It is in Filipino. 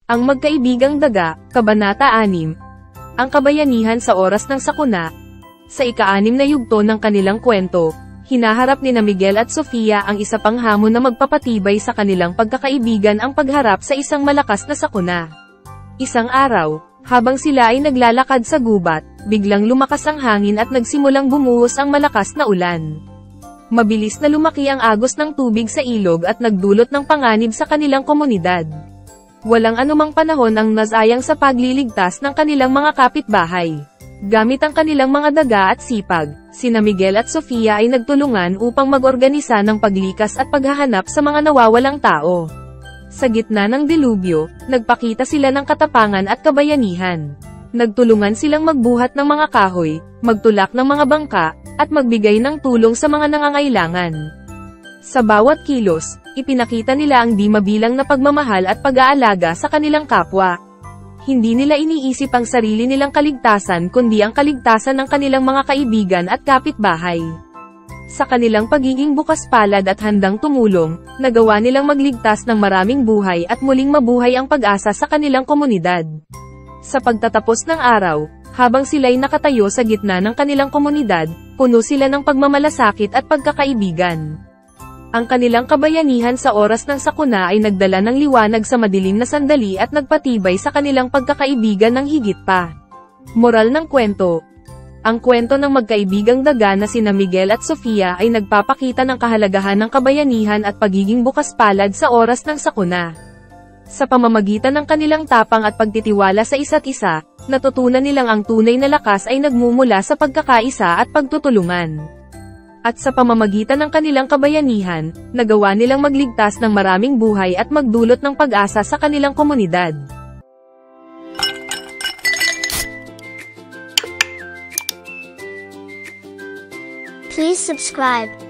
Ang Magkaibigang Daga, Kabanata 6. Ang kabayanihan sa oras ng sakuna. Sa ika-6 na yugto ng kanilang kwento, hinaharap ni Miguel at Sofia ang isa pang hamon na magpapatibay sa kanilang pagkakaibigan, ang pagharap sa isang malakas na sakuna. Isang araw, habang sila ay naglalakad sa gubat, biglang lumakas ang hangin at nagsimulang bumuhos ang malakas na ulan. Mabilis na lumaki ang agos ng tubig sa ilog at nagdulot ng panganib sa kanilang komunidad. Walang anumang panahon ang nasayang sa pagliligtas ng kanilang mga kapitbahay. Gamit ang kanilang mga daga at sipag, sina Miguel at Sofia ay nagtulungan upang mag-organisa ng paglikas at paghahanap sa mga nawawalang tao. Sa gitna ng delubyo, nagpakita sila ng katapangan at kabayanihan. Nagtulungan silang magbuhat ng mga kahoy, magtulak ng mga bangka, at magbigay ng tulong sa mga nangangailangan. Sa bawat kilos, ipinakita nila ang di mabilang na pagmamahal at pag-aalaga sa kanilang kapwa. Hindi nila iniisip ang sarili nilang kaligtasan kundi ang kaligtasan ng kanilang mga kaibigan at kapitbahay. Sa kanilang pagiging bukas palad at handang tumulong, nagawa nilang magligtas ng maraming buhay at muling mabuhay ang pag-asa sa kanilang komunidad. Sa pagtatapos ng araw, habang sila'y nakatayo sa gitna ng kanilang komunidad, puno sila ng pagmamalasakit at pagkakaibigan. Ang kanilang kabayanihan sa oras ng sakuna ay nagdala ng liwanag sa madilim na sandali at nagpatibay sa kanilang pagkakaibigan ng higit pa. Moral ng kwento. Ang kwento ng magkaibigang daga na sina Miguel at Sofia ay nagpapakita ng kahalagahan ng kabayanihan at pagiging bukas palad sa oras ng sakuna. Sa pamamagitan ng kanilang tapang at pagtitiwala sa isa't isa, natutunan nilang ang tunay na lakas ay nagmumula sa pagkakaisa at pagtutulungan. At sa pamamagitan ng kanilang kabayanihan, nagawa nilang magligtas ng maraming buhay at magdulot ng pag-asa sa kanilang komunidad. Please subscribe.